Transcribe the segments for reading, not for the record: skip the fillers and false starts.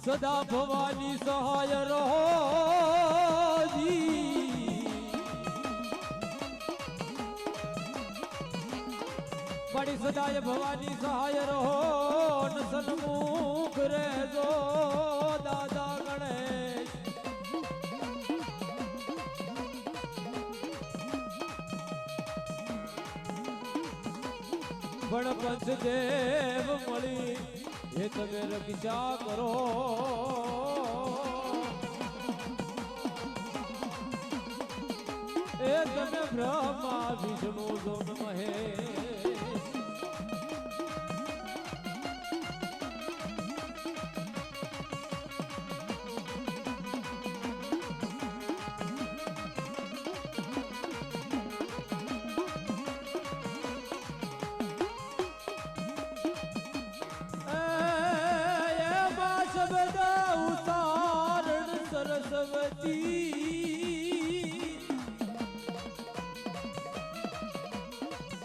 સદા ભવાની સહાય રહો બડી સદાય ભવાની સહાય રહો સન્મુખ રહેજો દાદા ગણેશ પણ પંચદેવ મળી એ તમે રક્ષા કરો એ તમે બ્રહ્મા વિષ્ણુ જોન મહેશ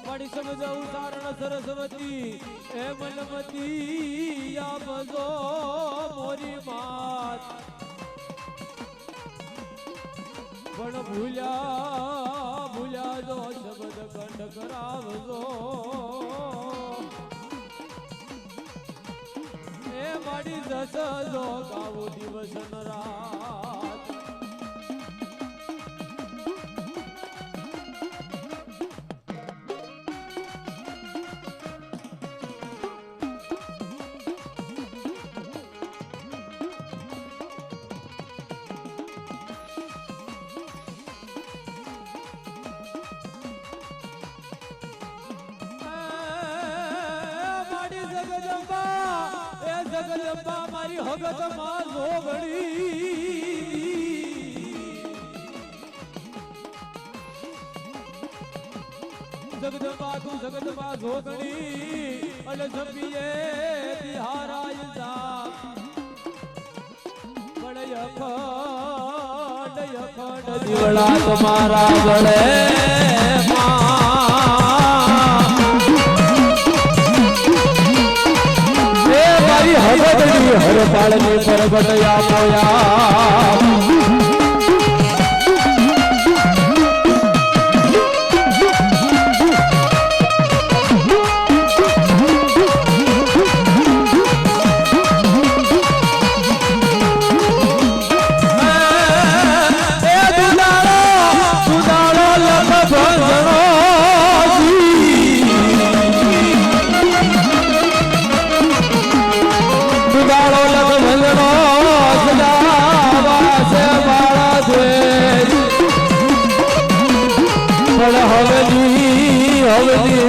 મારી સમજાવું તારણ સરસ્વતી એ મનમતી આ બજો મોરી માત પણ ભૂલ્યા જો શબ્દ કંઠ કરાવજો એ મારી દસ જો ગાવું દિવસ ન રાત જગદંબા મારી હગત માં જોગણી જગદંબા તું જગદંબા જોગણી અને જપીએ બિહારાય જા બળય અખંડ દીવડા તમારા ગળે હગડની હરપાળની પરબટ આપોયા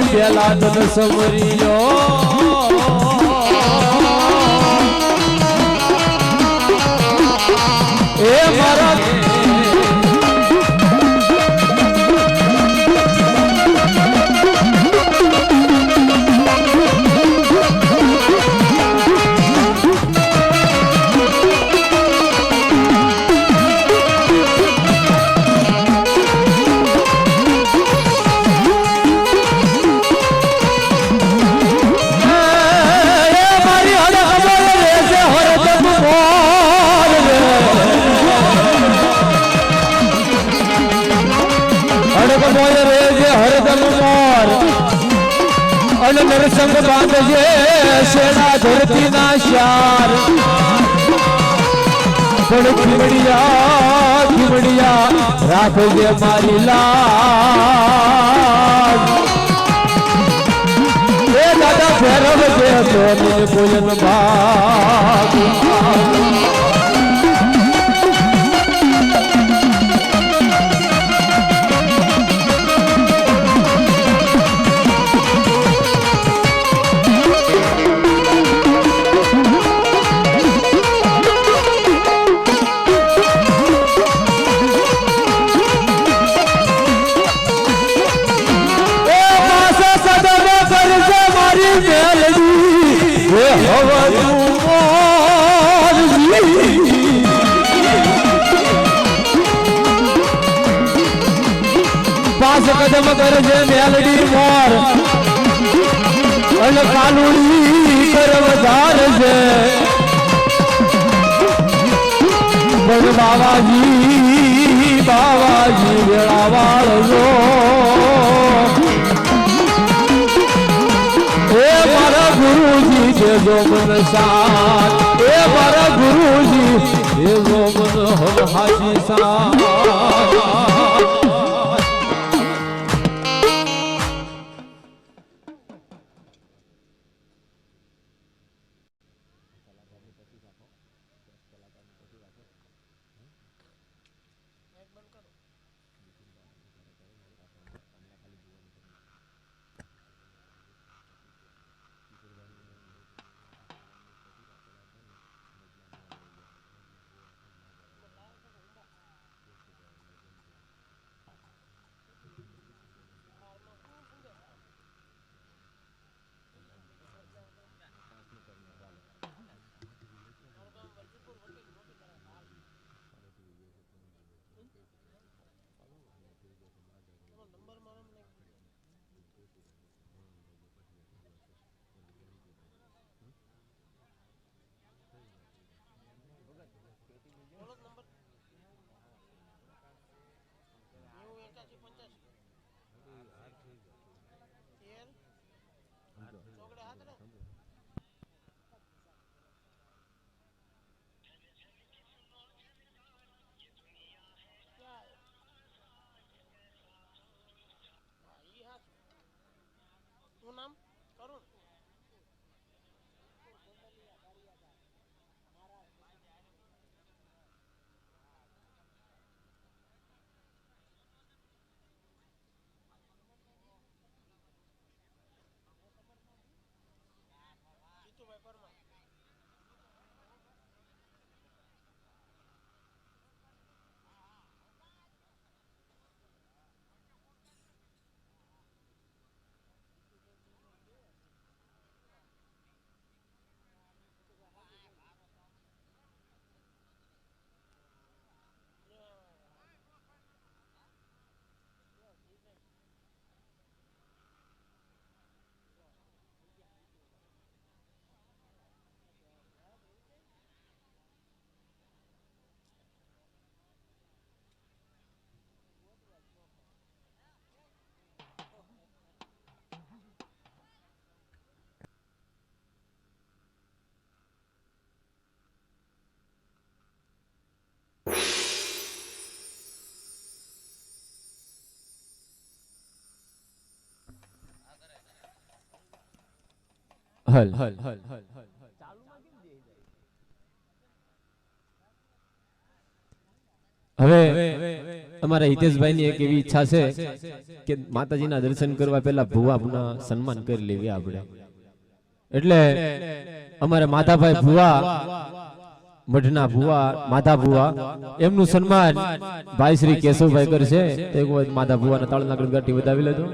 પેલા તન સમરિયો એ મારા નરસંગ બાંધજે શેડા ધરતી ના શાર પણ ખીમડિયા રાખજે મારી લાજ એ દાદા ફેરવ જે તો કોયન ભાગ ખાસ કદમ કરજે મેલડી મોર અને કાલુડી કરમ ધારજે પણ બાવાજી વેળા વાળજો એ મારા ગુરુજી દેજો મન સાથ એ મારા ગુરુજી દેજો મન હર હાજી સાથ નામ કરુણ જીતુભાઈ પરમાર હલ હવે અમારા હિતેશભાઈ ની એક એવી ઈચ્છા છે કે માતાજીના દર્શન કરવા પહેલા ભુવાના સન્માન કરી લેવી આપણે એટલે અમારે માધાભાઈ ભુવા મઢના ભુવા માધા ભુવા એમનું સન્માન ભાઈ શ્રી કેશવભાઈ કરશે એક વખત માધા ભુવાના તાળના ગણગાટી વધાવી લેજો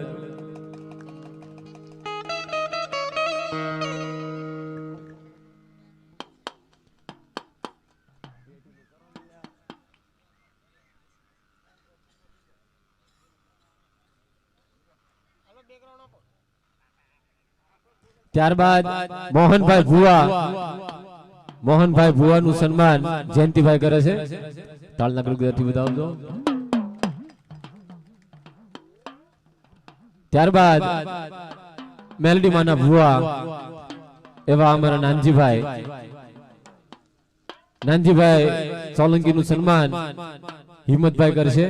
ત્યારબાદ મોહનભાઈ ભુવાનું સન્માન જયંતિભાઈ કરે છે તાળના ગણગાટી વધાવજો ત્યારબાદ મેલડી માના ભુવા એવા અમારા નાનજીભાઈ સોલંકી નું સન્માન હિંમતભાઈ કરશે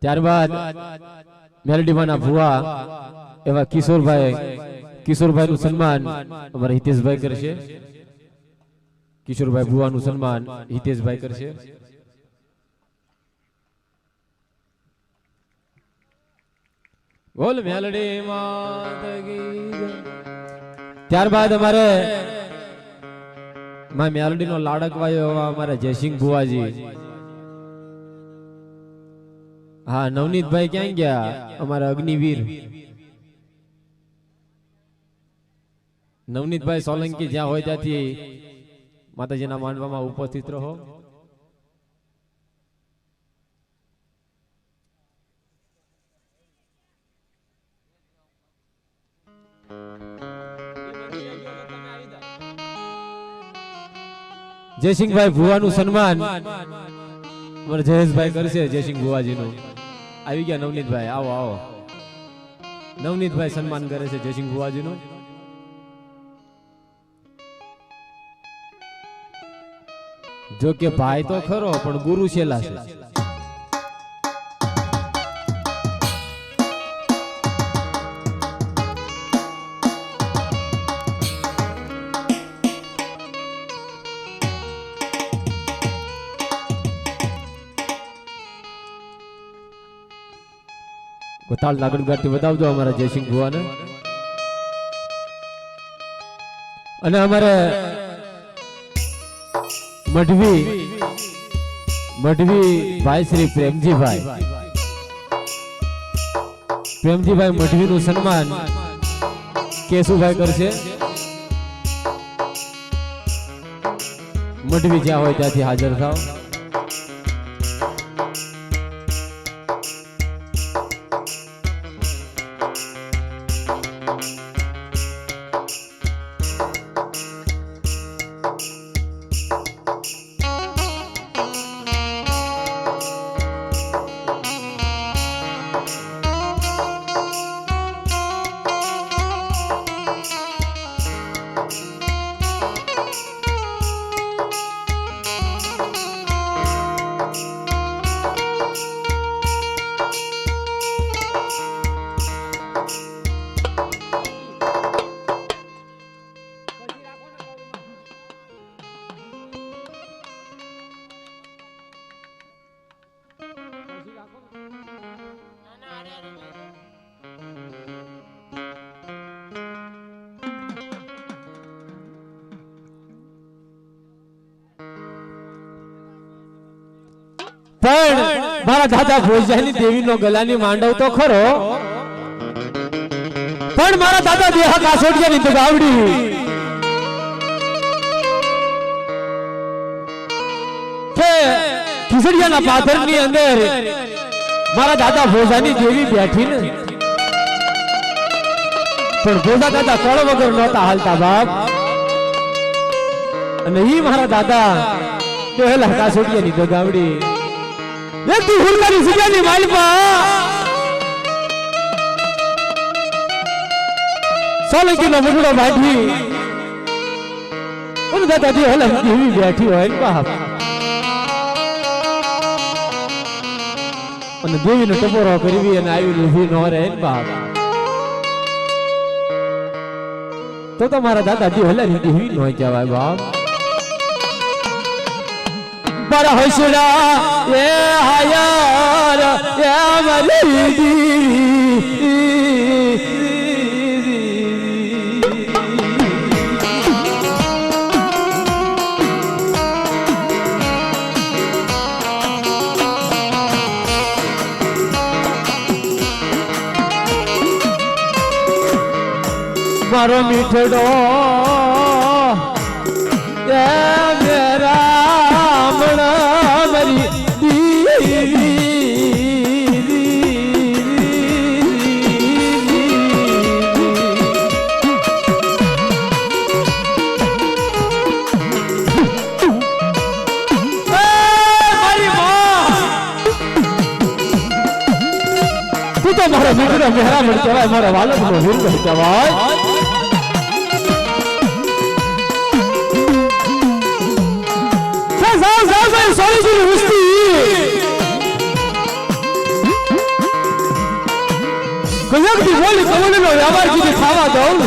ત્યારબાદ મેલડીમાના ભુવા એવા કિશોરભાઈ નું સન્માન અમારા હિતેશભાઈ કરશે કિશોરભાઈ ભુવાનું સન્માન હિતેશભાઈ કરશે બોલ મેલડી માતા કી ત્યારબાદ અમારે મેલડી નો લાડકવાયો અમારા જયસિંહ ભુવાજી હા નવનીતભાઈ ક્યાં ગયા અમારા અગ્નિવીર નવનીતભાઈ સોલંકી જ્યાં હોય ત્યાંથી માતાજીના માંડવામાં ઉપસ્થિત રહો. જયસિંહભાઈ ભુવાનું સન્માન અમારા જયેશભાઈ કરશે. જયસિંહ ભુવાજીનું આવી ગયા નવનીતભાઈ. આવો આવો. નવનીતભાઈ સન્માન કરે છે જયસિંહ ભુવાજીનું. જો કે ભાઈ તો ખરો પણ ગુરુ છેલા છે. તાળ લાગડ ગાટી બતાવજો અમારા જયસિંહ ભુવાને. અને અમારે મઢવી ભાઈ શ્રી પ્રેમજીભાઈ મઢવી નું સન્માન કેશુભાઈ કરશે. મઢવી જ્યાં હોય ત્યાંથી હાજર થાવ. પણ મારા દાદા ભોજાની દેવીનો ગલાની માંડવ તો ખરો, પણ મારા દાદા દેહા કાસોડિયાની દગાવડી કે ખીસડિયાના પાથરની અંદર મારા દાદા ભોજાની દેવી બેઠી ને, પણ ભોજા દાદા કળ વગર નહોતા હાલતા બાપ. અને ઈ મારા દાદા દેહલા કાસોડિયાની દગાવડી વ્યક્તિ હુલકારી સુજાની માલપા સોલંકીનો મુગડો બાંધી અને દાદાજી હલા દેવી બેઠી હોય ને બાપ. અને દેવીનો ટપોરો કરવી અને આવી ઊભી ન રહે ને બાપ. તો મારા દાદાજી હલા દેવી ન કહેવાય બાપ. पर हसड़ा ये हायार ये मरीदी मारो मीठड़ो ये मेरा મારો દીકરો મહેરામણ કહેવાય, મારો વાલકનો વીર કહેવાય. સોળીજી વસ્તી કયકથી બોલી કમળનો વ્યવહાર કીધી ખાવા દઉં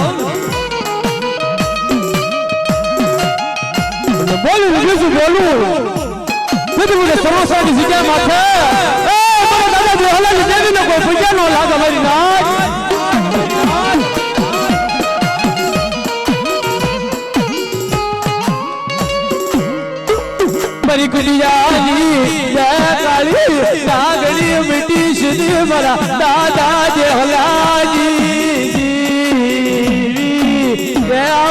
અને બોલી બીજું બોલું તેથી મને સમોસાની જગ્યા માથે મારા દાદાજી હલાલી દેવીને કોઈ પૂજા નો લાગે મારી નાથ. मरी कुलियाली काली नागड़ी मिट्टी જીવી મારા દાદા જેહલાજી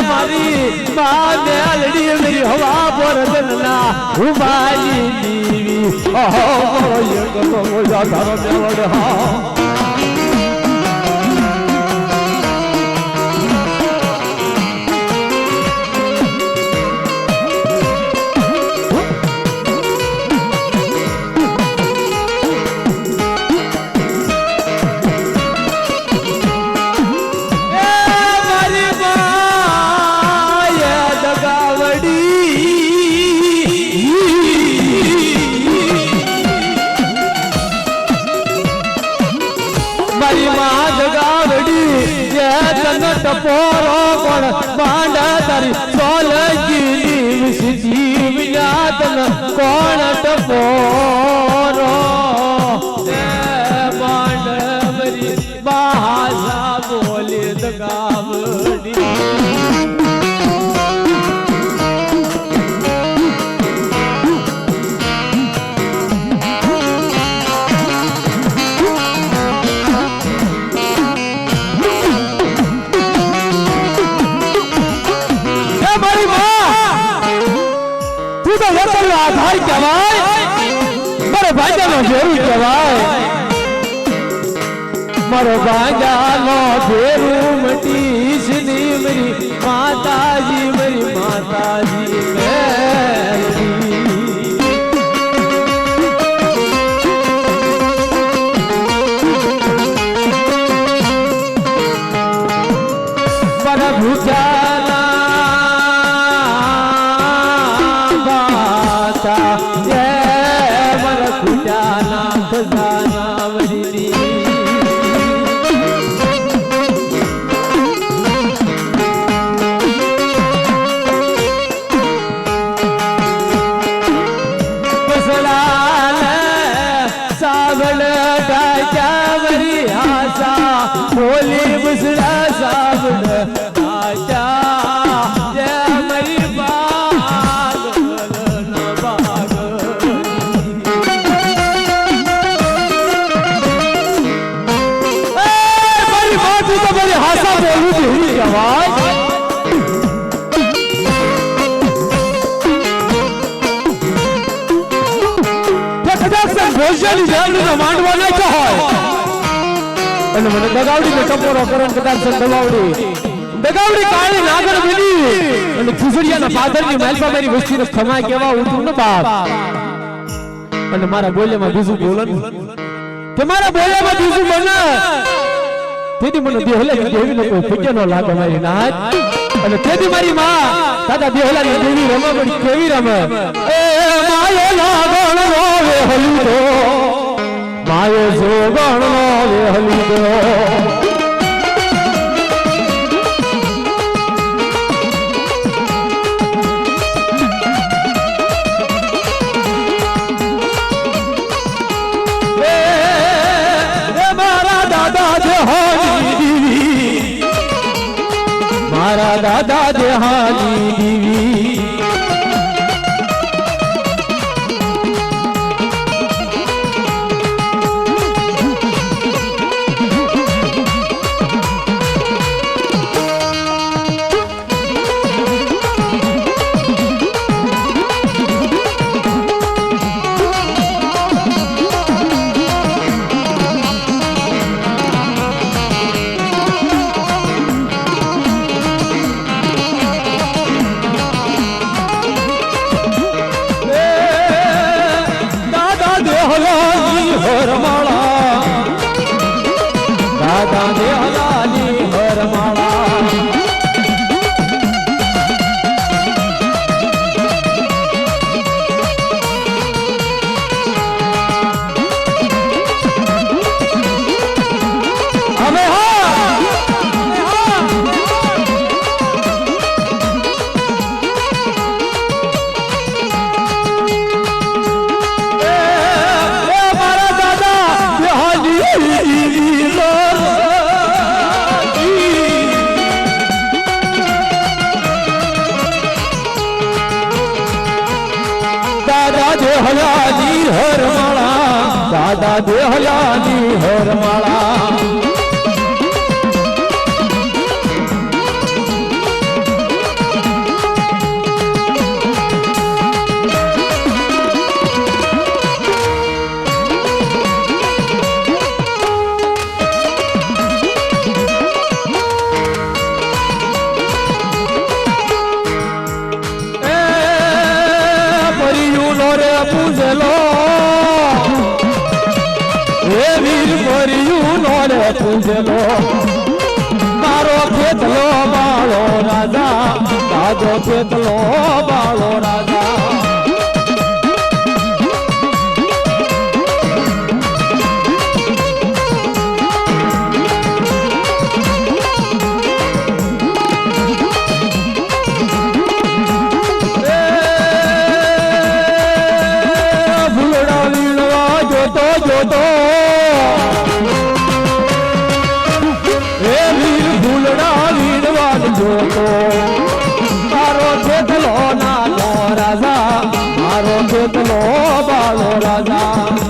મારી માં મેલડી મેરી હવા પર જનના ઉભાજી દીવી ઓહો એક તો મોજા તારો દેવડ હા ટપોરો કોણ પાંડા તારી સોલગી સીધી વિનાતન કોણ ટપોરો પાંડવરી ભાષા બોલે દગાવડી આધાર કહેવાય મારો ભાઈજાનો ભેરું કહેવાય મારો ભાઈજાનો ભેરું મટીશ ની મારી માતાજી મારા ભૂજાના બોલી બસડા સાબડ આચા જય મરી બાગ બાગ મારી માતું તો મારી હાસા બોલું જેવી કહેવાય કદાચ ભોજન જાણનો માંડવા ન હોય અને મને દગાવડી ને ટપોરો કરન કદાચ દગાવડી કાળી નાગર બની અને ખુસડિયાના પાદરની માલપા મારી વસ્તીને ખમા કેવા ઉઠું ને બાપ અને મારા બોલેમાં બીજું બોલન કે મારા બોલેમાં બીજું બને તેથી મને દેહલા દેવી ને કોઈ ફિકે નો લાગે મારી નાથ અને તેથી મારી માં દાદા દેહલા ની દેવી રમે બડી કેવી રમે એ માયો લાગણ રોવે હલુડો માયો જોગણ નો વેહલી દો મારા દાદા દેહાની દીવી મારા દાદા દેહાની દીવી દાદા દેહલાની હરમાળા પૂજલો હે વીર ભર્યું નોરે પૂજલો મારો ખેતલો બાળો રાજા દાદો ખેતલો બાળો રાજા જોતો હે વીર ભૂલડા વીરવાદ જોતો મારો ખેતલો નાનો રાજા મારો ખેતલો બાળો રાજા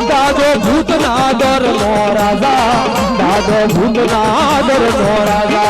દાદો ભૂતના દર નો રાજા દાદો ભૂતના દર નો રાજા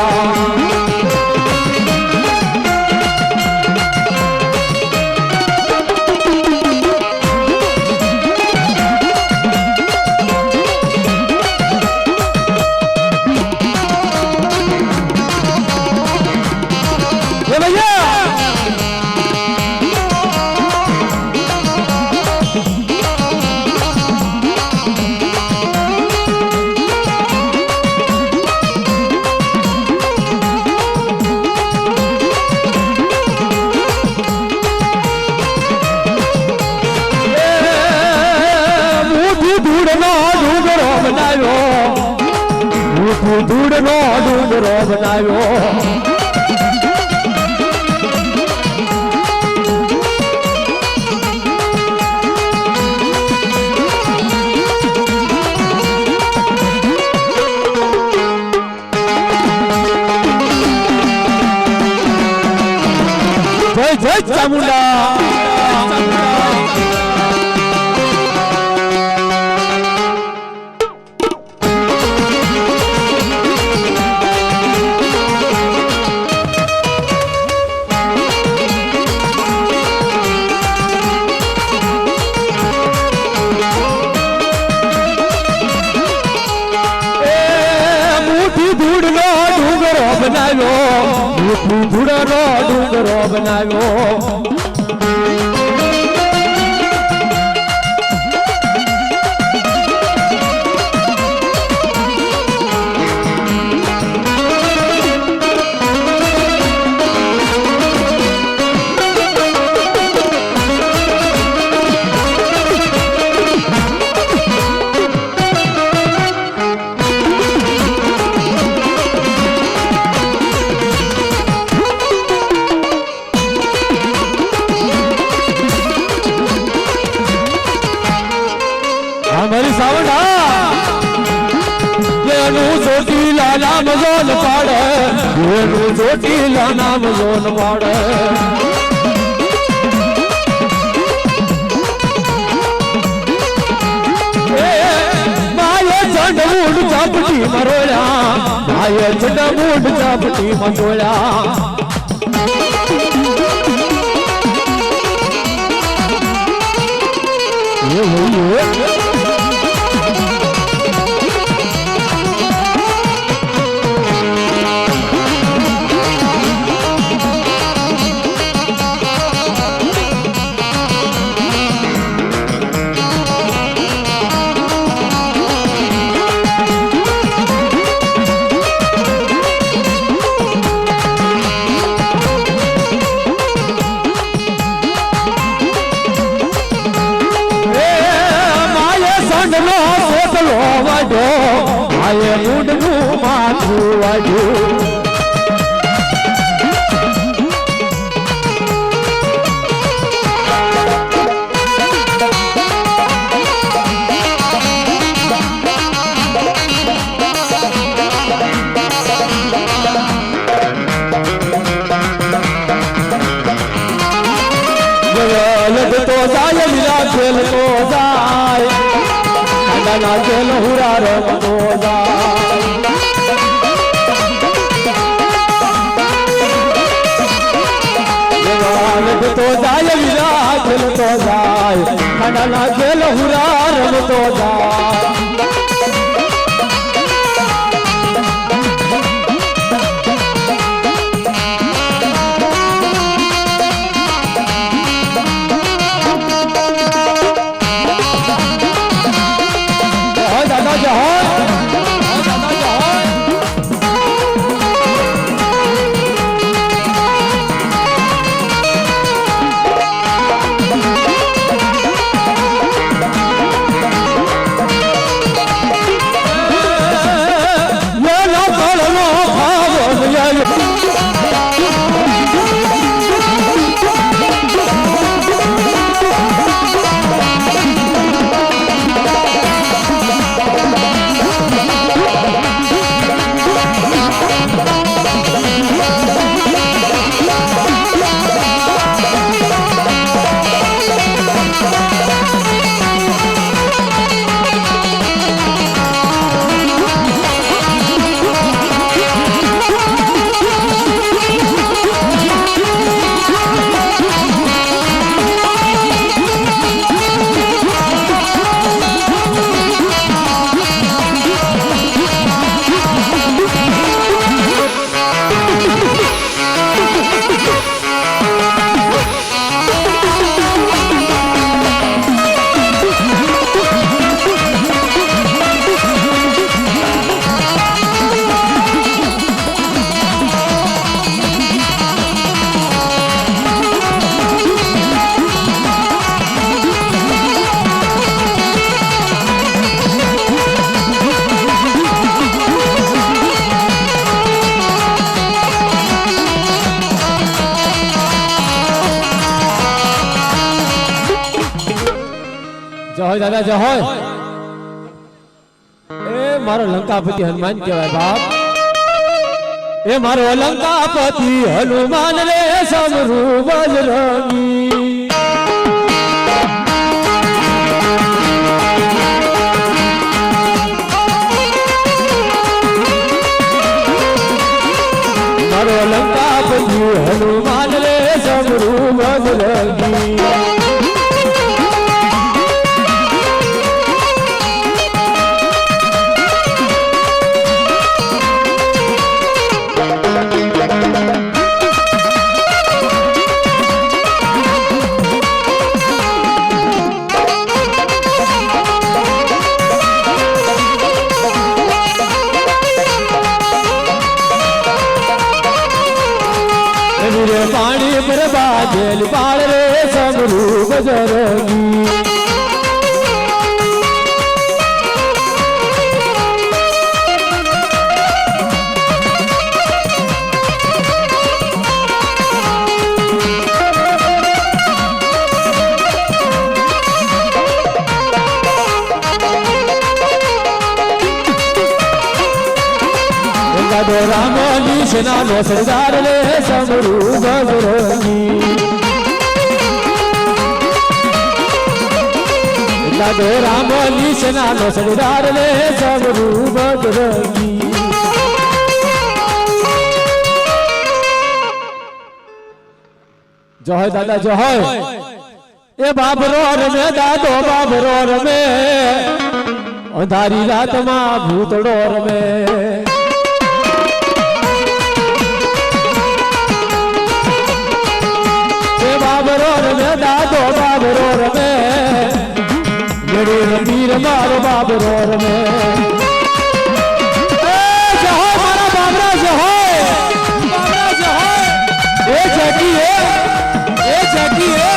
ધૂળનો ડુંગરો બનાવ્યો જય જય ચામુંડા ધૂળનો ડુંગરો બનાવ્યો ચોટીલા નામ જોન પાડે એનું ચોટીલા નામ જોન પાડે માય ચંડમૂડ ચાપટી મરોળ્યા માય ચંડમૂડ ચાપટી મરોળ્યા ભુવાડું લગતો જાય વીરા ખેલતો જાય ખાંડાના ખેલ હુરા રમતો જાય લગતો જાય વીરા ખેલતો જાય ખાંડાના ખેલ હુરા રમતો જાય જય હોય દાદા જય હોય એ મારો લંકાપતિ હનુમાન કહેવાય બાપ એ મારો લંકાપતિ હનુમાન રે સમરૂ બજરંગી મારો લંકાપતિ હનુમાન રે સમરૂ બજરંગી પાણી પર બાજેલ પાળ રે સમરૂ બજરંગી દાદો રામ નિશના નો સરદાર રે સમરૂ બજરંગી દાદો રામ નિશના નો સરદાર રે સમરૂ બજરંગી જય હોય દાદા જય હોય એ બાબરો રમે દાદો બાબરો રમે અંધારી રાતમાં ભૂતડો રમે બાબરો રમે દાદો બાબરો રમે મેરે રમીર મારો બાબરો રમે જય હોય મારા બાબરા જય હોય બાબરા જય હોય એ જગી એ જગી એ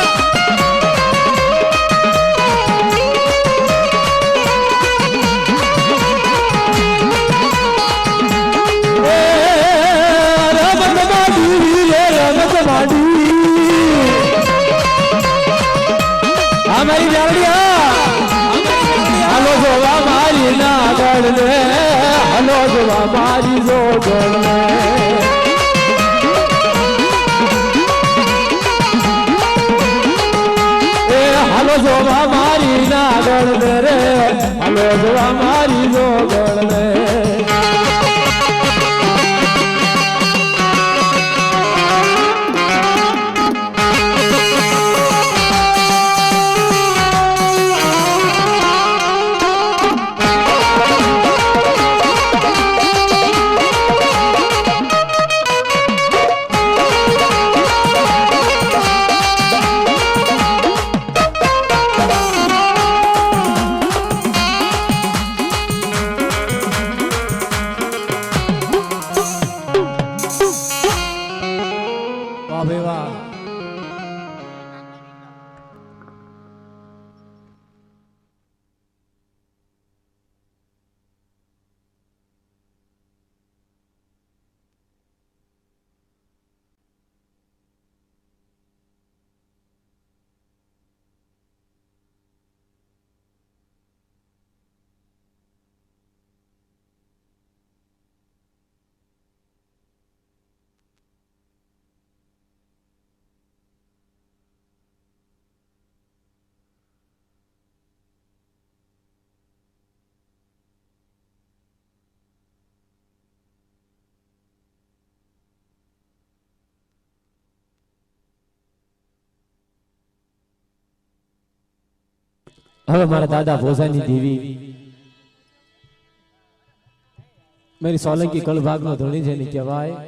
રમત માંડી અમારી જાવડી હાલો જોવા મારી નાગળ ને હાલો જોવા મારી જોગળ ને હાલો જોવા મારી નાગળ ને રે હાલો જોવા મારી જોગળ ને હવે મારા દાદા ભોજાની દેવી મારી સોલંકી કળભાગનો ધણી છે ને કહેવાય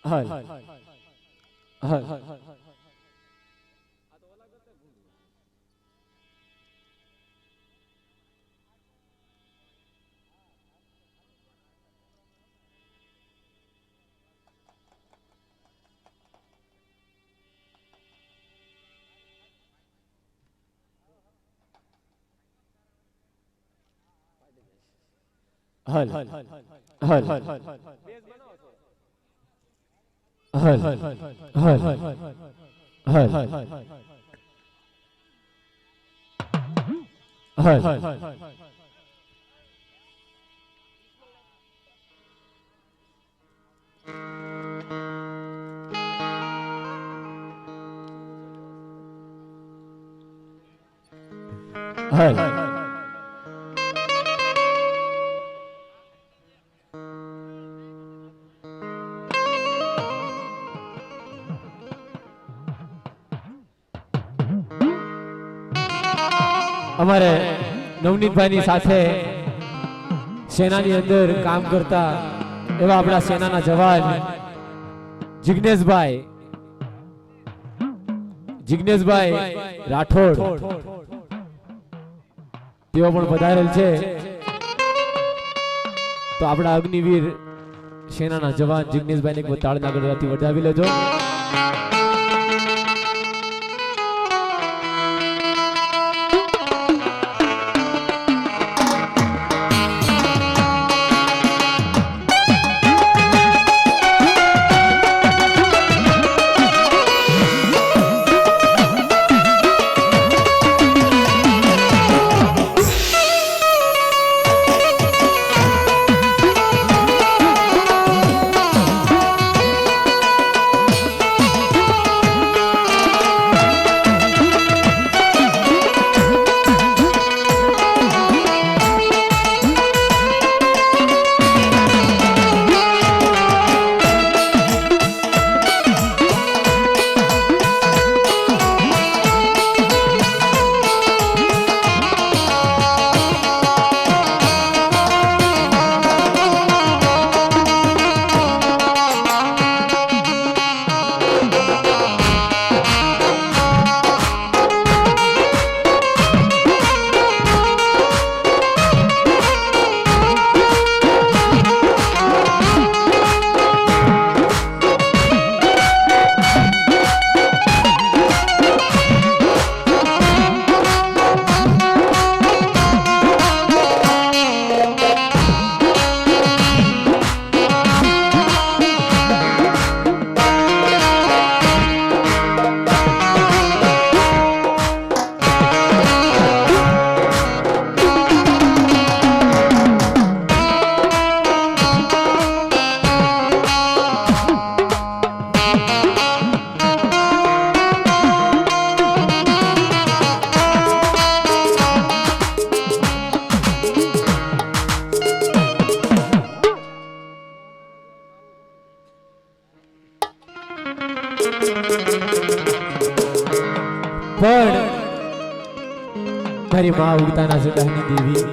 હાલ હાલ હાલ હાલ અમારે નવનીતભાઈની સાથે સેનાની અંદર કામ કરતા એવા આપણા સેનાના જવાન જિગ્નેશભાઈ રાઠોડ તેઓ પણ પધારેલ છે તો આપણા અગ્નિવીર સેનાના જવાન જિગ્નેશભાઈને એક તાળના ગળાથી વધાવી લેજો. પણ મારી માં ઉગતાના સુદાની દેવી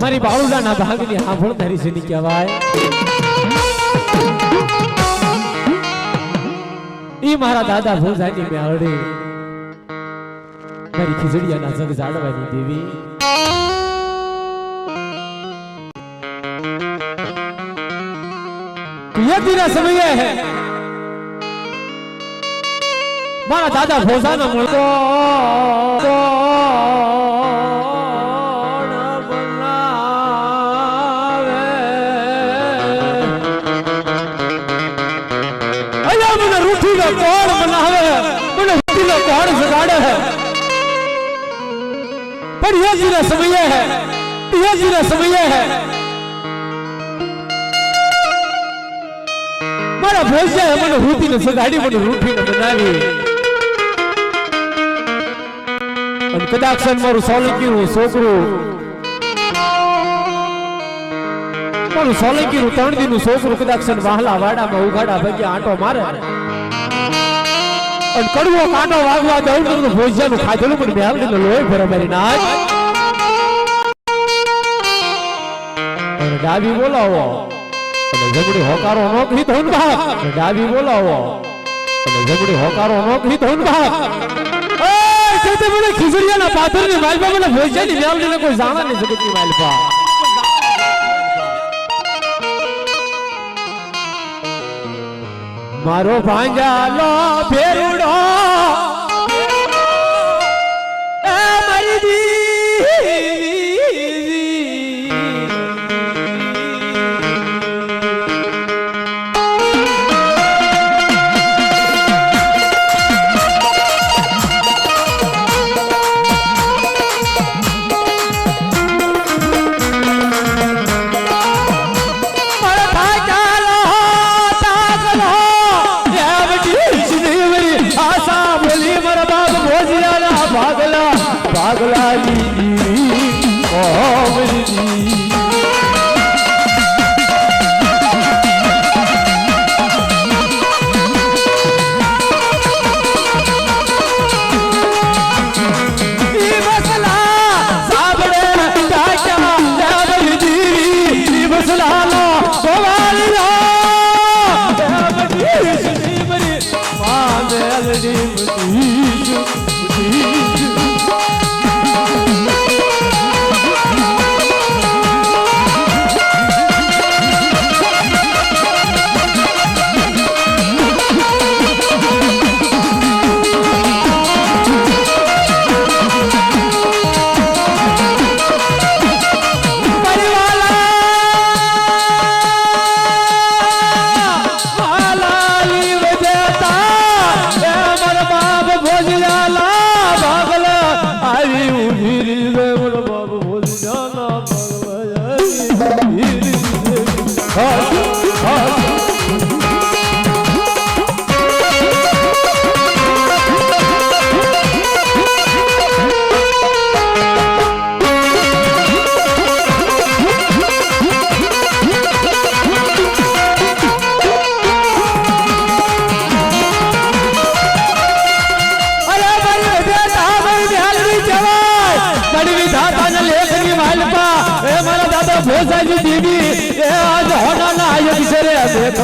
મારી બાળુડાના ભાગની હાંભળ ધરી છે ની કહેવાય ઈ મારા દાદા ભોજાની મેળડી મારી ખીજડીયાના જગ જાડવાની દેવી યદિના સમયે હે મારા દાદા ભોજાનો મળતો समय है समय है मारा भोजिया મને રૂટીને સગાડી મને રૂટીને બનાવી અને કદાચ મારું સોલંકીનું છોકરું મારું સોલંકીનું તણદીનું છોકરું કદાચ વાહલા વાડામાં ઉગાડા ભાગ્ય આંટો મારે અને કડવો કાંટો વાગવા દઉં તો ભોજિયાનું ખાધેલું પણ મેલડીને લોહી ભરે મારી નાખ અને ડાબી બોલાવો અને જમણી હોકારો નો કહી દઉં બાપ અને ડાબી બોલાવો અને જમણી હોકારો નો કહી દઉં બાપ એ તે મને ખીજડીયાના પાથરની માલપા મને ભોજિયાની મેલડીને કોઈ જાણે નહીં જગતની માલપા મારો ભાંજાલો ફેરુડો એ મારી દીવી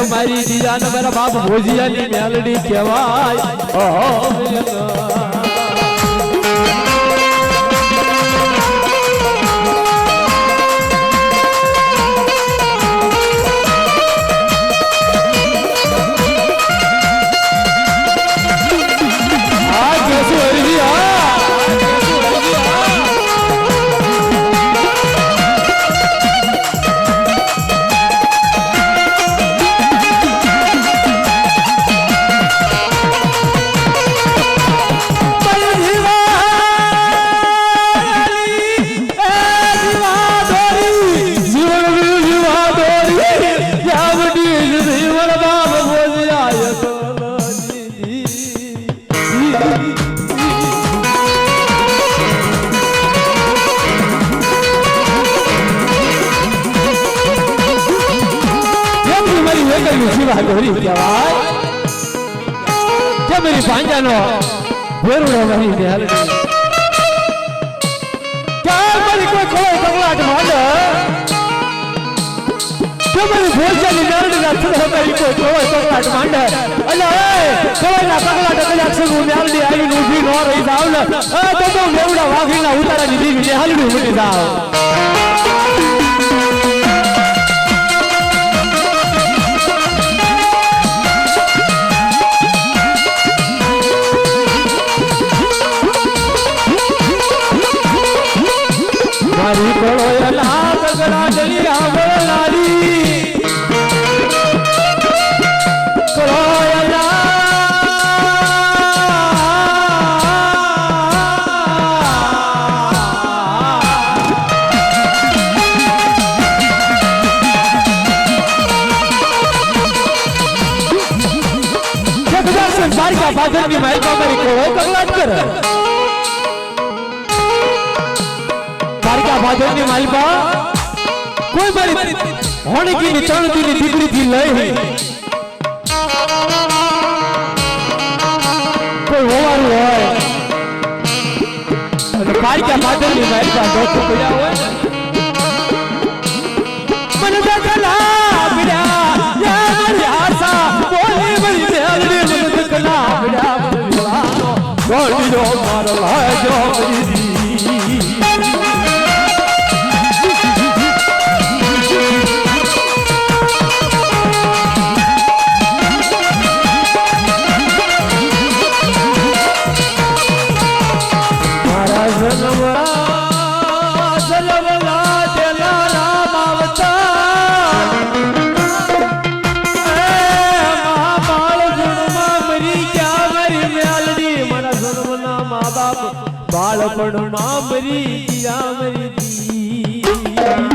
મારી દીદાન મારા બાપ ભોજિયાની મેલડી કહેવાય डोरी कहेवाय के मेरी भांजानो भोरुडो मारी मेलडी क्या मारी कोई कोई कगलाट मांडे के मेरी भोजानी मेलडी ना थोड़ा मारी कोई कोई कगलाट मांडे अले कोई ना कगलाट कजाक से मेलडी आई ऊभी न रही जाव ने तो मेवड़ा वाघीना उतारानी दीवी ने हालडी उठी जाव मारी कोळोयला गगडा जली आवळाली कोळोयला जगदा संसार का बादल की महल का मेरी कोळो कगलाट कर बादल ની માલપા કોઈ મારી હોણકી ની ચણતી ની દીકરી થી લઈ કોઈ હોવારું હોય અને પારિકા બાદલ ની માલપા દોસ્તો પડ્યા હોય મને દકલા પડ્યા યા મારી આશા બોલી મારી મેલડી મને દકલા પડ્યા ગોડીનો મારો લાજો મારી बालपण मामरी दिया मरी दी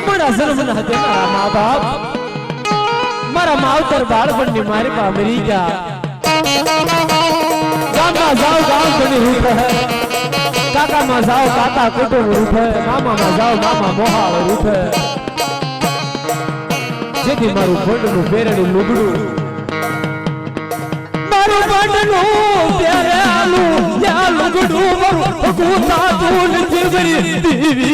मारा जन्म न हते मारा माँ बाप मारा मावतर बालपण ની મારી પા મરી ગયા ગામમાં જાવ ગામ બની રૂપ હે काका में जाओ काका कुटुंब रूप है मामा में जाओ मामा मोहाव रूप है जेथी मारू बंडनु पेरेलू लुगडू मारू बंडनु पेरेलू या लुगडू मारू कूता तून जीवरी दीवी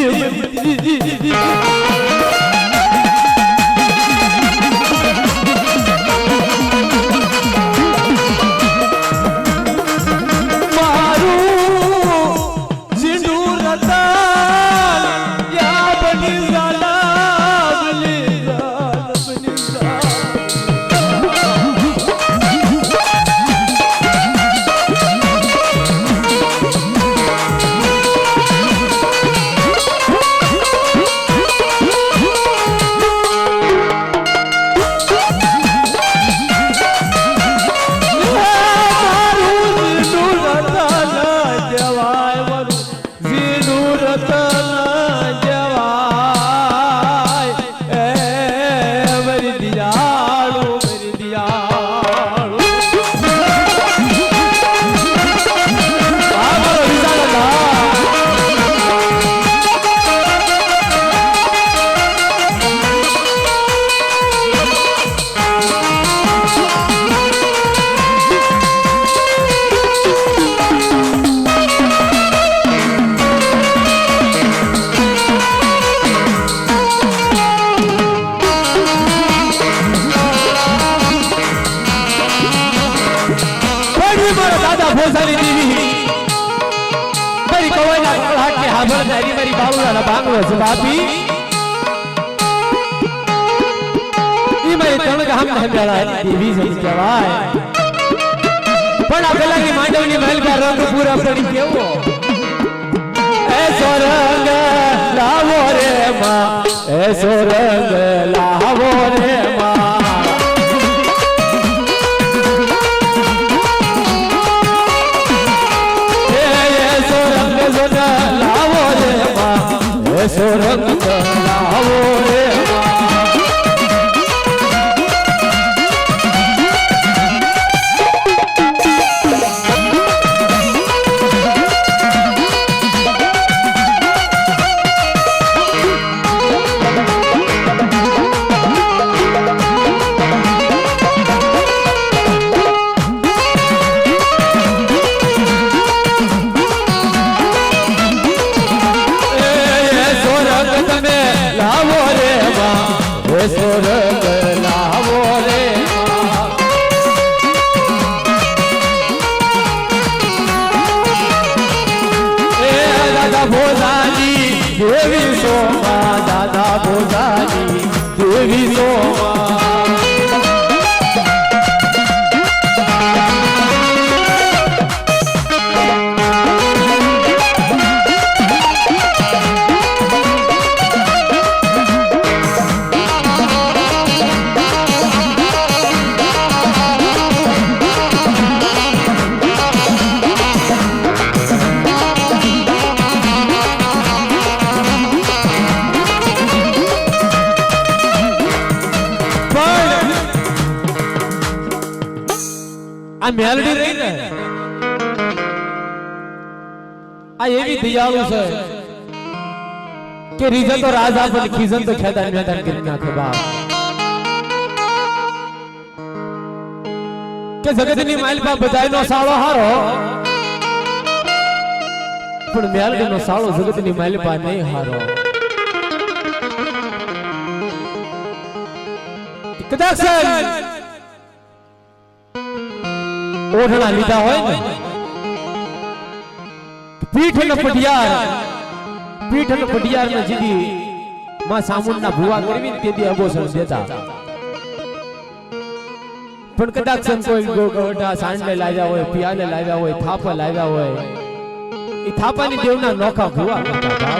भोसाली देवी मेरी कोयला कोल्हाट के हाबर दारी मेरी बाबूला ना बांगलो जवाबी ये मेरी तण का हम हमेला देवी से कहेवाय पण आ पेला की मांडवनी महल का रंग पूरा पड़ी केवो ऐसो रंग लावो रे मां ऐसो रंग लावो रे मां ऐसो रंग लावो रे એ સ્વર્ગ લાવો રે દાદા ભોજાની દેવી સોમા દાદા ભોજાની દેવી સોમા આ મેલડી રહી ને આ એવી દિયાળુ છે કે રીઝન તો રાજા પણ ખીઝન તો ખેદાન મેદાન કરી નાખે બાપ કે જગતની માલપા બધાયનો સાળો હારો પણ મેલડીનો સાળો જગતની માલપા નહીં હારો કદાચ ઓઢણા લીધા હોય ને પીઠ અને પઢિયાર ને જીદી માં સામુંડના ભુવા કરવી ને તેથી અબોસણ દેતા પણ કદાચ કોઈ ગોગોટા સાંડલે લાવ્યા હોય પિયાલે લાવ્યા હોય થાપા લાવ્યા હોય એ થાપાની દેવના નોખા ભુવા કરતા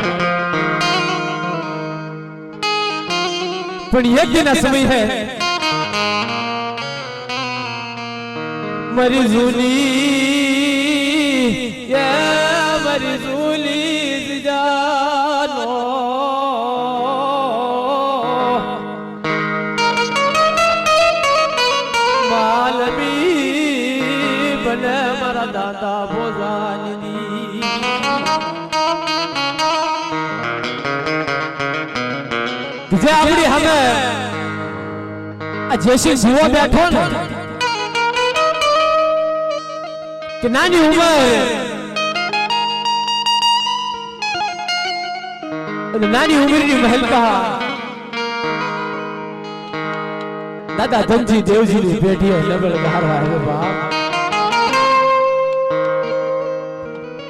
પણ યજ્ઞના સમય હે मरी झूली मरी झूली जानो मालवी बने मरा दादा भोजानी जे आपड़ी हमें जैसे जीवो बैठो ना कि नानी उम्र की महल कहा दादा धनजी देवजी ने बैठी है नबल बाहर आए बाप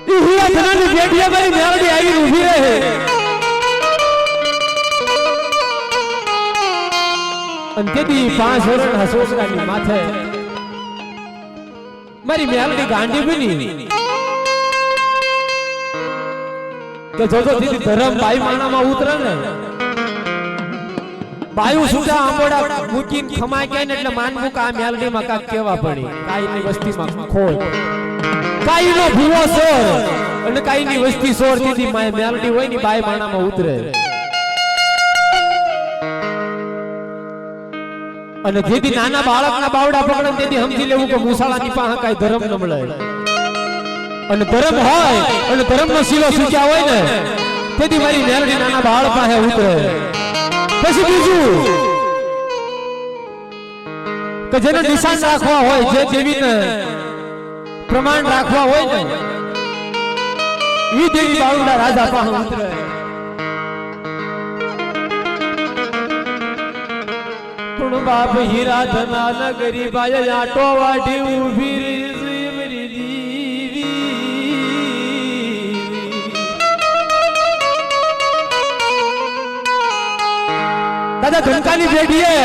हीरा धना ने बैठी है भाई मेलडी आई उभी रहे अंतेदी 5 वर्ष हसोसरानी माथे મારી મેલડી ગાંડી બની કે જોજો દીદી ધરમ બાઈ માણામાં ઉતરે ને બાયુ સુધા આંબોડા મૂકીને ખમાય કે ને એટલે માનવું કે આ મેલડીમાં કાક કેવા પડી કાઈની વસ્તીમાં ખોટ કાઈનો ભૂવો સોર અને કાઈની વસ્તી સોર દીદી મેલડી હોય ની બાઈ માણામાં ઉતરે અને જેથી નાના બાળકના બાવડા પકડે તેથી સમજી લેવું કે મુસાળાની પાસે કાઈ ધર્મ ન મળે અને ધર્મ હોય અને ધર્મનો શીલો સૂક્યા હોય ને તેથી મારી મેલડી નાના બાળક પાસે ઉતરે પછી બીજું કે જેને નિશાન રાખવા હોય જે દેવીને પ્રમાણ રાખવા હોય ને ઈ દેવી બાવડા રાજા પાસે ઉતરે बाप हीरा धना नगरी बाय आटो वाटी उभी मेरी दीवी दादा घनकानी बेटी है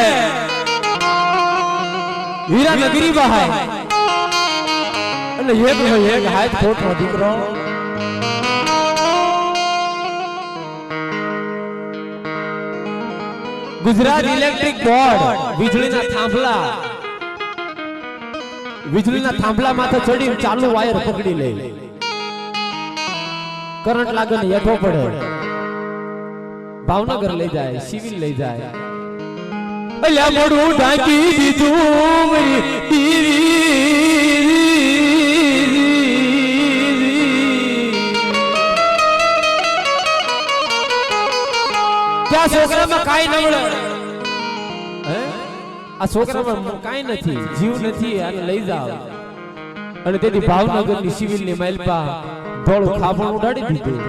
हीरा नगरी बहाय એટલે એક હાથ ખોટનો દીકરો गुजरात इलेक्ट्रिक बोर्ड વીજળીના થાંભલા માથે ચડીને ચાલુ વાયર પકડી લે કરંટ લાગે ને હેઠો પડે ભાવનગર લઈ જાય સિવિલ લઈ જાય અલ્યા મોડું ઢાંકી દીધું મારી क्या છોકરામાં કાઈ ન મળે હે આ છોકરામાં કાઈ નથી જીવ નથી આને લઈ જાવ અને તેથી ભાવનગરની સિવિલની માલપા ધોળું ખાપણ ઉડાડી દીધું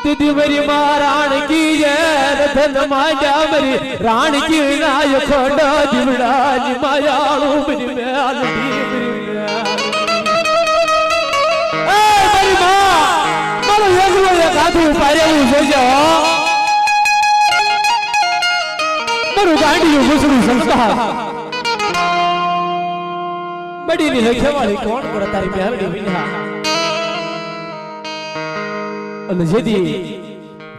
દીદી મરી માં રાણકી જય રતન માંડ્યા મરી રાણકી નાય ખોડા જીવડા ની માયાળું મરી મેલડી એ મરી માં મારો યજ્ઞ એક આધું પારેલું જોજો મારું ગાંડિયું ઘૂસડું સંસ્કાર બડીની લખેવાળી કોણ કરે તારી મેલડી વિના અને જેથી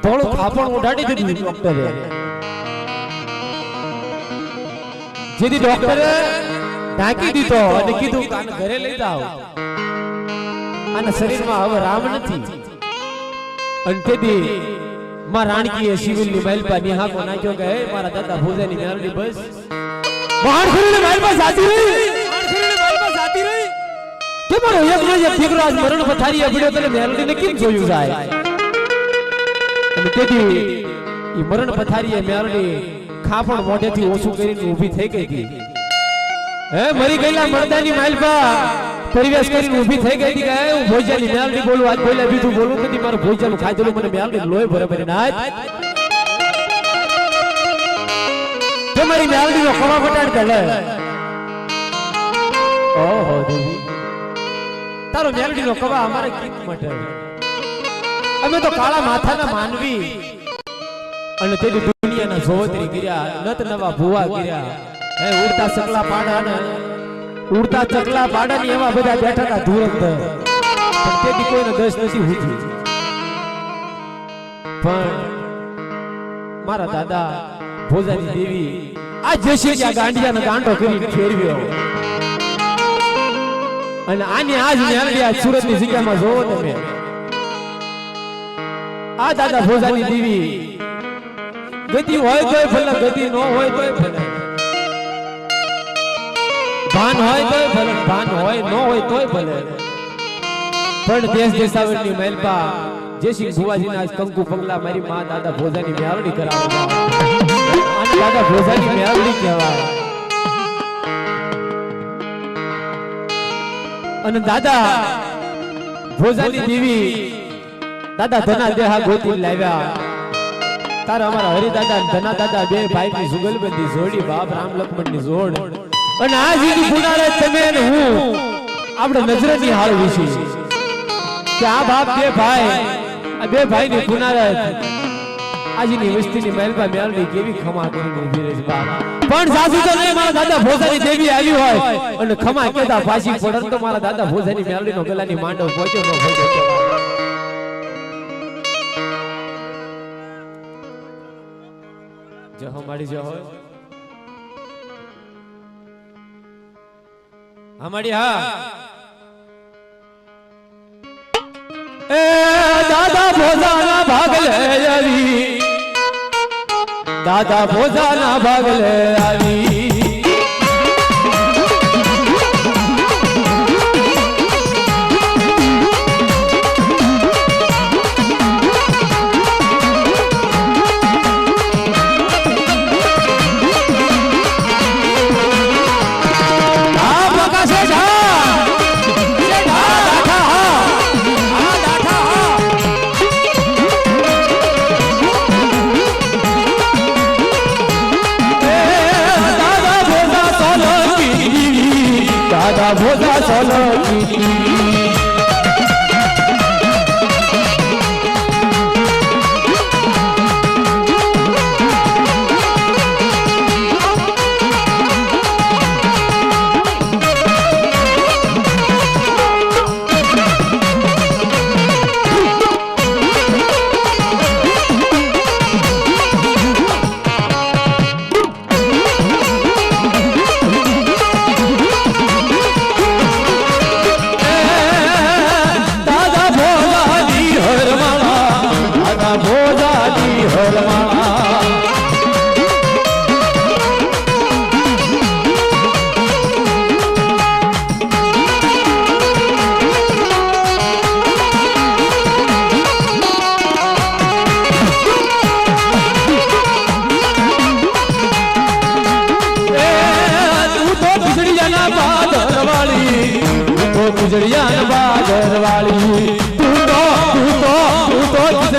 થોડું ખાપણ ઉડાડી દીધું ડોક્ટરે જેથી ડોક્ટરે ઢાંકી દીધો અને કીધું કે આને ઘરે લઈ જાઓ આના શરીરમાં હવે રામ નથી અને તેથી માં રાણકીએ સિવિલની મહેલપા નિહાકો નાખ્યો કે હે મારા દાદા ભોજાની મેલડી બસ વાણખરીને મહેલપા સાચી રહી કે મારો એકનો એક દીકરો આજ મરણ પથારીએ પડ્યો તને મેલડીને કેમ જોયું જાય અને તેથી ઈ મરણ પથારીએ મેલડી ખાપણ મોઢેથી ઓછું કરીને ઊભી થઈ ગઈ હતી હે મરી ગયેલા મરદાની માલપા પરિવેશ કરીને ઊભી થઈ ગઈ હતી કે હું ભોજાની મેલડી બોલું આજ બોલ્યા બીજું બોલું નથી મારું ભોજાનું ખાધેલું મને મેલડી લોહી બરાબર નાય તમારી મેલડીનો ખવા ફટાડ કરે ઓહો દેવી તારો મેલડીનો કવા અમારે કેમ મટે અમે તો કાળા માથાના માનવી અને તેની દુનિયાના જોવતરી કર્યા નત નવા ભુવા કર્યા હે ઉડતા ચકલા પાડાની એવા બધા બેઠા હતા ધુરંધર પણ તેથી કોઈને દસ નથી હોતી પણ મારા દાદા ભોજાની દેવી આ જશે કે ગાંડિયાનો ગાંડો કરી ફેરવ્યો અને આની આજ મેલડી આ સુરતની જગ્યામાં જોવો તમે આ દાદા ભોજાની દેવી ગતિ હોય તોય ભલે ગતિ ન હોય તોય ભલે ભાન હોય તોય ભલે ભાન હોય ન હોય તોય ભલે પણ દેશ દેશાવરની મહેલપા જયસિંહ ભુવાજીના કંકુ પગલા મારી માં દાદા ભોજાની મેલડી કરાવે અને દાદા ભોજાની મેલડી કહેવાય અને દાદા ભોજાની દેવી દાદા ધના દેહા ગોતી લાવ્યા તારા અમારા હરિદાદા ધના દાદા બે ભાઈની જુગલબંધી જોડી બાપ રામ લક્ષ્મણની જોડ અને આ જીની ગુનારે તમે ને હું આપણે નજરની હાળ વિશે કે આ બાપ બે ભાઈની ગુનારે આજની વસ્તીની મહેલપા મેલડી કેવી ખમા કરીને ઊભી રહી છે બાપ પણ સાસુ તો નહીં મારા દાદા ભોજાની દેવી આવી હોય અને ખમા કેતા પાછી પડન તો મારા દાદા ભોજાની મેલડીનો ગલાની માંડવ પહોંચ્યો ન પહોંચ્યો જહો માડી જહો હમાડી હા એ દાદા ભોજાના ભાગલે આવી દાદા ભોજાના ભાગલે આવી ભોજા ચલો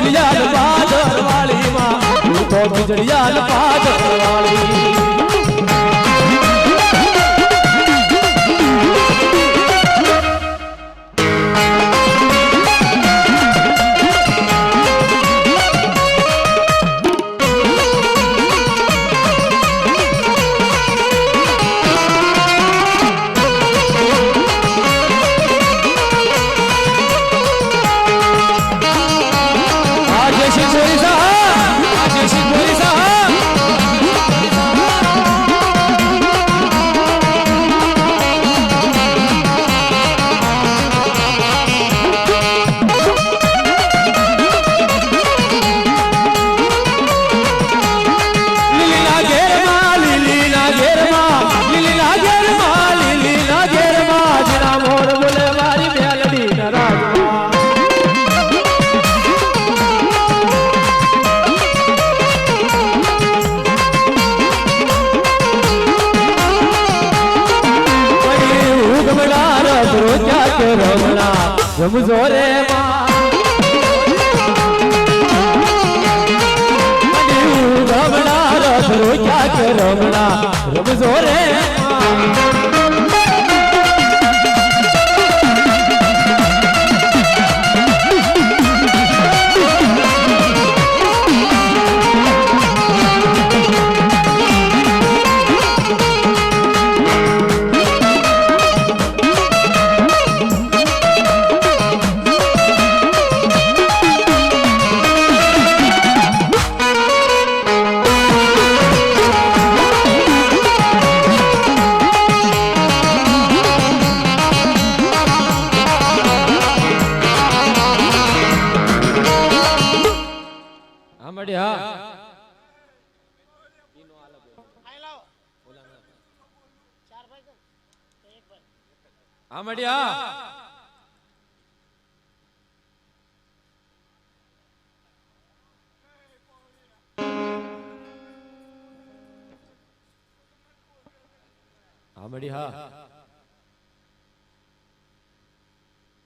ખીજડીયા પાદર વાળી માં તું તો ખીજડીયા પાદર વાળી રમજો રે રમણા રથરો ક્યાંક રમણા રમજો રે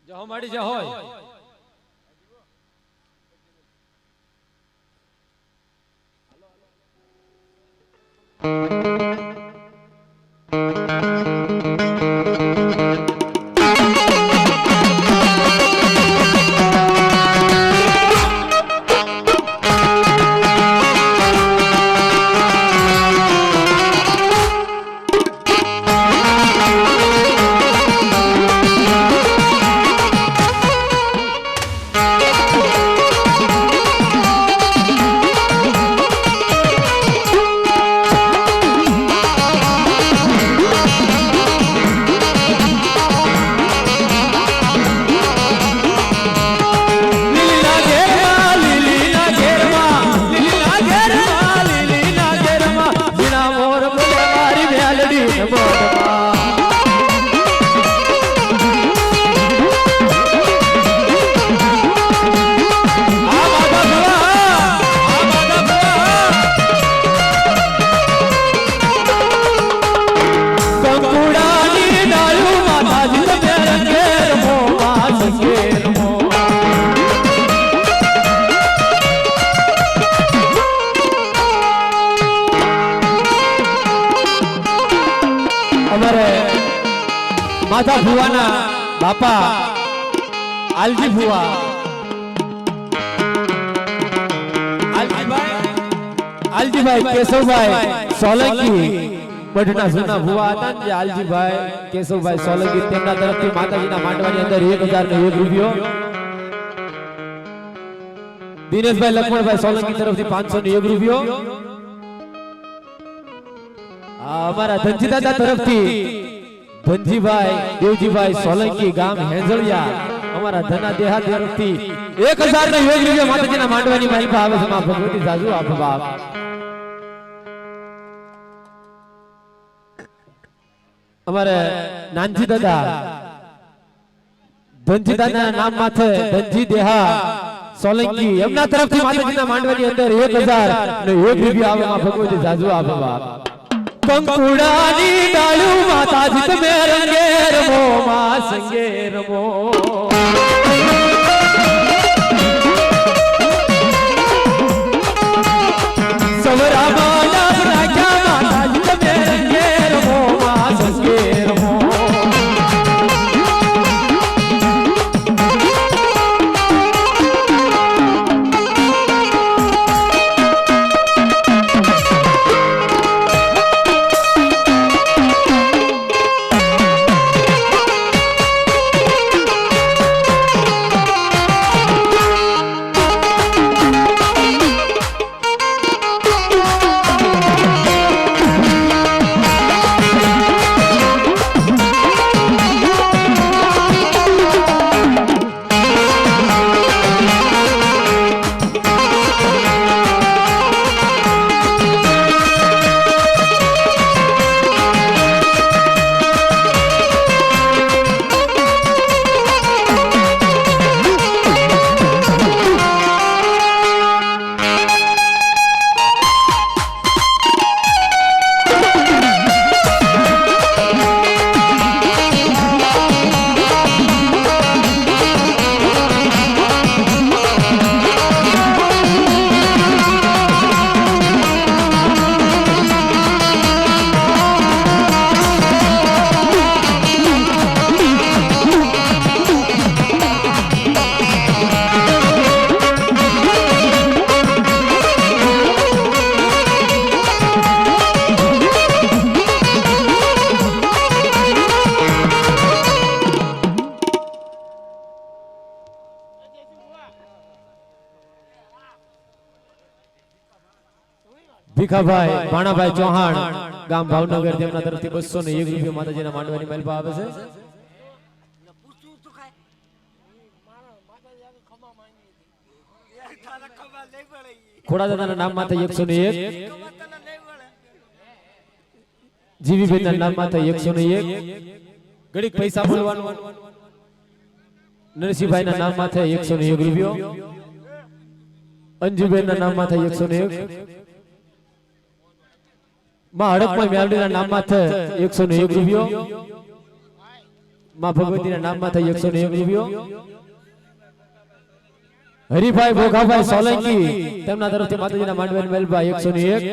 જાઓ માડી જા હોય માતા ભુવાના બાપા આલજી ભુવા આલજીભાઈ કેશવભાઈ સોલંકી બઢના જૂના ભુવા હતા ને આલજીભાઈ કેશવભાઈ સોલંકી તેમના તરફથી માતાજીના માંડવાની અંદર 1001 રૂપિયો દિનેશભાઈ લક્ષ્મણભાઈ સોલંકી તરફથી 501 રૂપિયો અમારા ધનજી દાદા તરફથી ધનજીભાઈ દેવજીભાઈ સોલંકી ગામ હેંજળિયા અમારા ધના દેહા તરફથી 1001 રૂપિયા માતાજીના માંડવાની માલિકા આવે છે માં ભગવતી સાજુ આપ બાપ અમારે નાનજી દાદા ધનજી દાદાના નામ માથે ધનજી દેહા સોલંકી એમના તરફથી માતાજીના માંડવાની અંદર 1001 રૂપિયા આવે માં ભગવતી સાજુ આપ બાપ કંકુડાની ડાળું માતાજી તમે રંગે રમો માં સંગે રમો ભીખાભાઈ ભાણાભાઈ ચૌહાણ ગામ ભાવનગર તેમના તરફથી 201 રૂપિયા માતાજીના માંડવાની માલપા આવે છે ખોડા દાદાના નામ માથે 101 જીવીભાઈના નામ માથે 101 ઘડીક પૈસા બોલવાનું નરસિંહભાઈના નામ માથે 101 રૂપિયો અંજુબેનના નામ માથે 101 માં હડકમાં મેલડીના નામ માથે 101 રૂપિયો માં ભગવતીના નામ માથે 101 રૂપિયો હરિભાઈ ભોગાભાઈ સોલંકી તેમના તરફથી માતાજીના માંડવાની મેલપા 101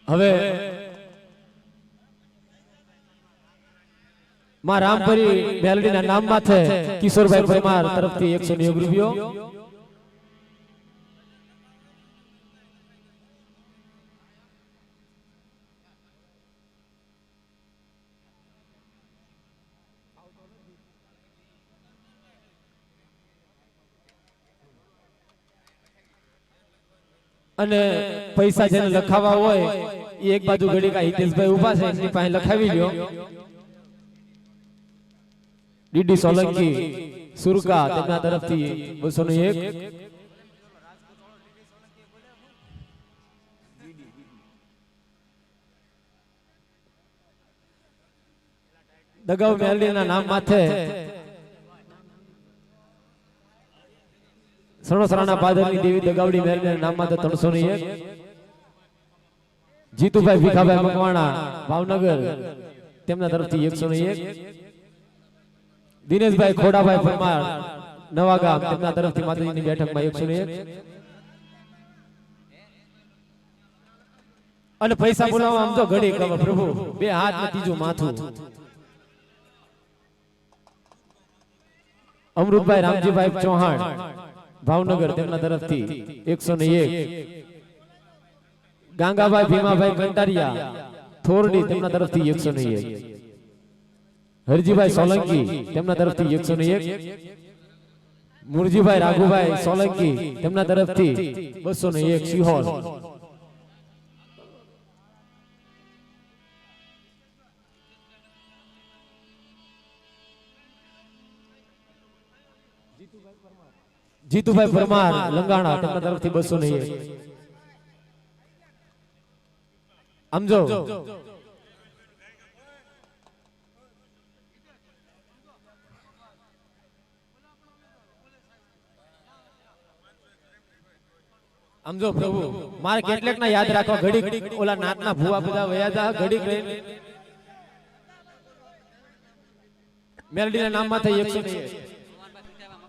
હવે માં રામપરી મેલડીના નામ માથે કિશોરભાઈ પરમાર તરફથી 101 રૂપિયો અને પૈસા જેને લખાવા હોય એ એક બાજુ ઘડી કા હિતેશભાઈ ઉભા છે એની પાસે લખાવી લ્યો ડીડી સોલંકી સુરકા તેમના તરફથી 201 દગાવ મેલડીના નામ માથે સણોસરાના પાદરની દેવી દગાવડી મેલડીના નામ માથે 301 જીતુભાઈ ભીખાભાઈ મકવાણા ભાવનગર તેમના તરફથી 101 દિનેશભાઈ ખોડાભાઈ પરમાર નવાગામ તેમના તરફથી માતાજીની બેઠકમાં 101 અને પૈસા બોલાવવા આમ તો ઘડી કવ પ્રભુ બે હાથ ને ત્રીજું માથું અમૃતભાઈ રામજીભાઈ ચૌહાણ ભાવનગર તેમના તરફથી 101 ગાંગાભાઈ ભીમાભાઈ કંટારિયા થોરડી તેમના તરફથી 101 હરજીભાઈ સોલંકી તેમના તરફથી 101 મુરજીભાઈ રાઘુભાઈ સોલંકી તેમના તરફથી 201 સિહોર જીતુભાઈ પરમાર લંગાણા તેમના તરફથી 201 સમજો સમજો પ્રભુ મારે કેટલેક ના યાદ રાખવા ઘડીક ઓલા નાતના ભૂવા બધા વયા જા ઘડીક રહીને મેલડીના નામ માથે 101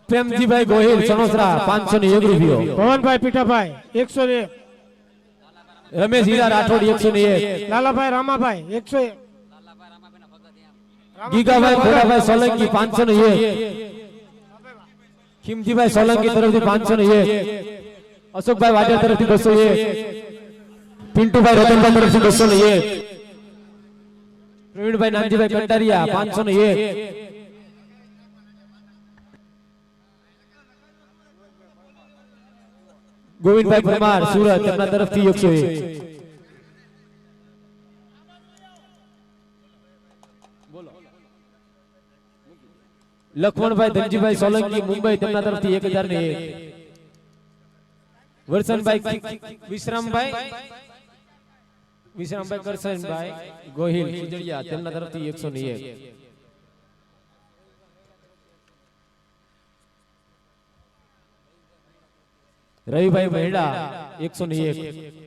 પ્રેમજીભાઈ ગોહિલ સણોસરા 501 રૂપિયો ભવનભાઈ પીઠાભાઈ 101 રમેશ હીરા રાઠોડ 101 લાલાભાઈ રામાભાઈ 101 ગીગાભાઈ ખોડાભાઈ સોલંકી 501 ખીમજીભાઈ સોલંકી તરફથી 501 અશોકભાઈ વાડિયા તરફથી 201 પિન્ટુભાઈ રતનભાઈ તરફથી 201 પ્રવીણભાઈ નાનજીભાઈ કંટારિયા 501 ગોવિંદભાઈ પરમાર સુરત તેમના તરફથી 101 લખમણભાઈ ધનજીભાઈ સોલંકી મુંબઈ તેમના તરફથી 1001 વરસનભાઈ વિશ્રામભાઈ કરશનભાઈ ગોહિલ ખીજડીયા તેમના તરફથી 101 રવિભાઈ મહેડા 101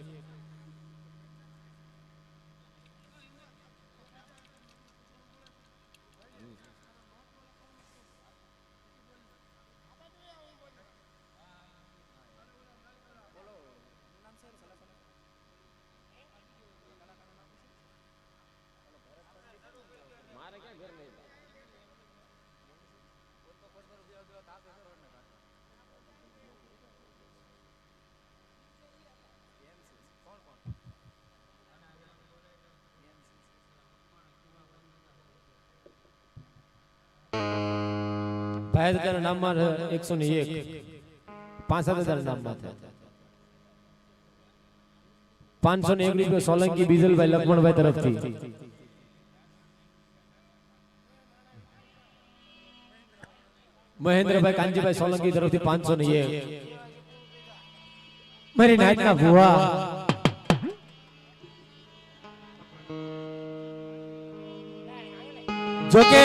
ભાઈદાદાના નામમાં 101 5,000 નામમાં થાય 501 રૂપિયા સોલંકી બીજલભાઈ લક્ષ્મણભાઈ તરફથી મહેન્દ્રભાઈ કાંજીભાઈ સોલંકી તરફથી 501 મારી નાયકના ભુવા જોકે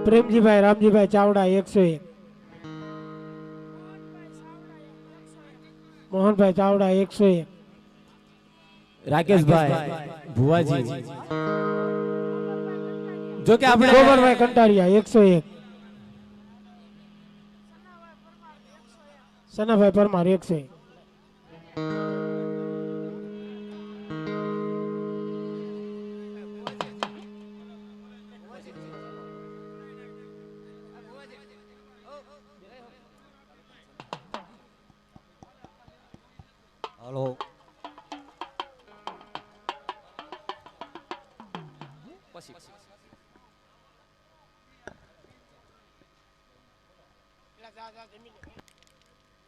પ્રેમજીભાઈ રામજીભાઈ ચાવડા 101 મોહનભાઈ ચાવડા 101 રાકેશભાઈ ભુવાજી જોકે આપણે ગોબરભાઈ કંટારિયા 101 સનાભાઈ પરમાર 101 હલો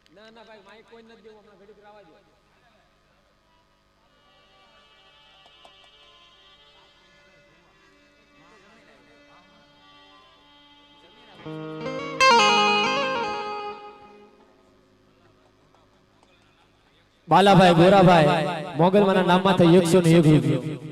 ના ના ભાઈ માઈક કોઈ નથી દેવું હમણાં ઘડીક રાવા દો બાલાભાઈ ગોરાભાઈ મોગલમાના નામમાં થઈ 101 રૂપિયા